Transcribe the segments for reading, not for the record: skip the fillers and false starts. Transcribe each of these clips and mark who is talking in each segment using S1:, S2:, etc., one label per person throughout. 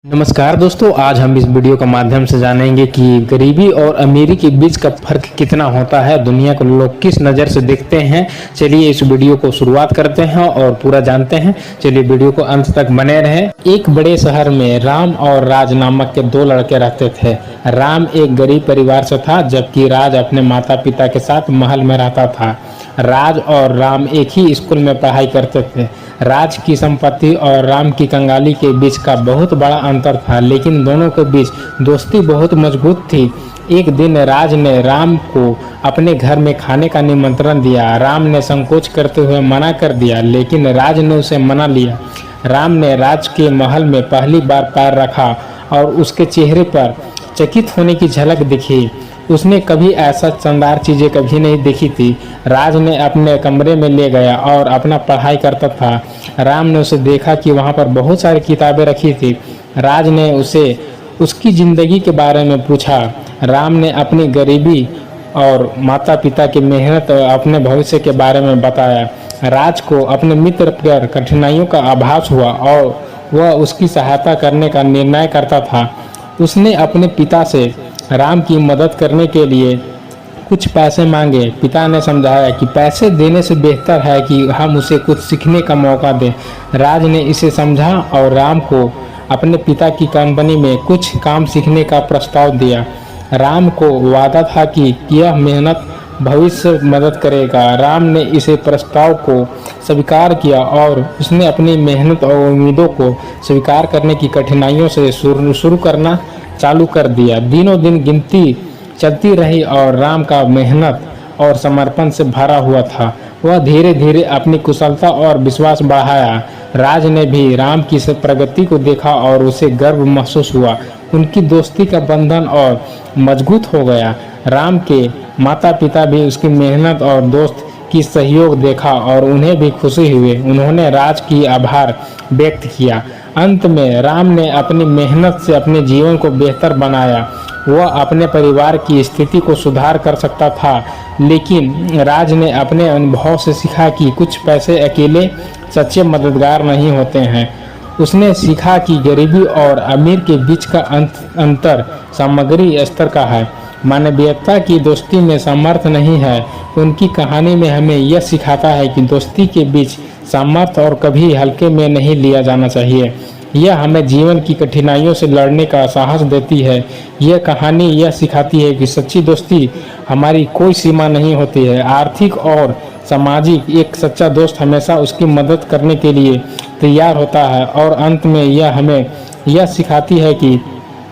S1: नमस्कार दोस्तों, आज हम इस वीडियो के माध्यम से जानेंगे कि गरीबी और अमीरी के बीच का फर्क कितना होता है, दुनिया को लोग किस नज़र से देखते हैं। चलिए इस वीडियो को शुरुआत करते हैं और पूरा जानते हैं। चलिए वीडियो को अंत तक बने रहें। एक बड़े शहर में राम और राज नामक के दो लड़के रहते थे। राम एक गरीब परिवार से था, जबकि राज अपने माता पिता के साथ महल में रहता था। राज और राम एक ही स्कूल में पढ़ाई करते थे। राज की संपत्ति और राम की कंगाली के बीच का बहुत बड़ा अंतर था, लेकिन दोनों के बीच दोस्ती बहुत मजबूत थी। एक दिन राज ने राम को अपने घर में खाने का निमंत्रण दिया। राम ने संकोच करते हुए मना कर दिया, लेकिन राज ने उसे मना लिया। राम ने राज के महल में पहली बार पैर रखा और उसके चेहरे पर चकित होने की झलक दिखी। उसने कभी ऐसा शानदार चीज़ें कभी नहीं देखी थी। राज ने अपने कमरे में ले गया और अपना पढ़ाई करता था। राम ने उसे देखा कि वहाँ पर बहुत सारी किताबें रखी थी। राज ने उसे उसकी ज़िंदगी के बारे में पूछा। राम ने अपनी गरीबी और माता पिता की मेहनत और अपने भविष्य के बारे में बताया। राज को अपने मित्र पर कठिनाइयों का आभास हुआ और वह उसकी सहायता करने का निर्णय करता था। उसने अपने पिता से राम की मदद करने के लिए कुछ पैसे मांगे। पिता ने समझाया कि पैसे देने से बेहतर है कि हम उसे कुछ सीखने का मौका दें। राज ने इसे समझा और राम को अपने पिता की कंपनी में कुछ काम सीखने का प्रस्ताव दिया। राम को वादा था कि यह मेहनत भविष्य में मदद करेगा। राम ने इसे प्रस्ताव को स्वीकार किया और उसने अपनी मेहनत और उम्मीदों को स्वीकार करने की कठिनाइयों से शुरू करना चालू कर दिया। दिनों दिन गिनती चलती रही और राम का मेहनत और समर्पण से भरा हुआ था। वह धीरे धीरे अपनी कुशलता और विश्वास बढ़ाया। राज ने भी राम की प्रगति को देखा और उसे गर्व महसूस हुआ। उनकी दोस्ती का बंधन और मजबूत हो गया। राम के माता पिता भी उसकी मेहनत और दोस्त की सहयोग देखा और उन्हें भी खुशी हुई। उन्होंने राज की आभार व्यक्त किया। अंत में राम ने अपनी मेहनत से अपने जीवन को बेहतर बनाया। वह अपने परिवार की स्थिति को सुधार कर सकता था, लेकिन राज ने अपने अनुभव से सीखा कि कुछ पैसे अकेले सच्चे मददगार नहीं होते हैं। उसने सीखा कि गरीबी और अमीर के बीच का अंतर सामग्री स्तर का है, मानवीयता की दोस्ती में सामर्थ्य नहीं है। उनकी कहानी में हमें यह सिखाता है कि दोस्ती के बीच सामर्थ्य और कभी हल्के में नहीं लिया जाना चाहिए। यह हमें जीवन की कठिनाइयों से लड़ने का साहस देती है। यह कहानी यह सिखाती है कि सच्ची दोस्ती हमारी कोई सीमा नहीं होती है। आर्थिक और सामाजिक एक सच्चा दोस्त हमेशा उसकी मदद करने के लिए तैयार होता है। और अंत में यह हमें यह सिखाती है कि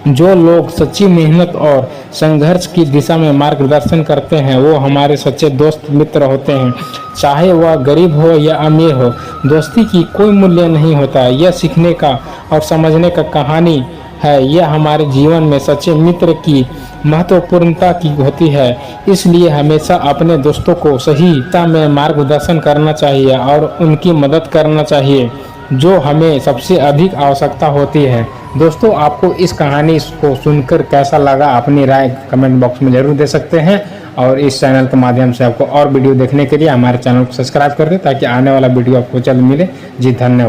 S1: जो लोग सच्ची मेहनत और संघर्ष की दिशा में मार्गदर्शन करते हैं, वो हमारे सच्चे दोस्त मित्र होते हैं। चाहे वह गरीब हो या अमीर हो, दोस्ती की कोई मूल्य नहीं होता। यह सीखने का और समझने का कहानी है। यह हमारे जीवन में सच्चे मित्र की महत्वपूर्णता की होती है। इसलिए हमेशा अपने दोस्तों को सही दिशा में मार्गदर्शन करना चाहिए और उनकी मदद करना चाहिए जो हमें सबसे अधिक आवश्यकता होती है। दोस्तों, आपको इस कहानी को सुनकर कैसा लगा, अपनी राय कमेंट बॉक्स में जरूर दे सकते हैं। और इस चैनल के माध्यम से आपको और वीडियो देखने के लिए हमारे चैनल को सब्सक्राइब कर दें, ताकि आने वाला वीडियो आपको जल्द मिले। जी धन्यवाद।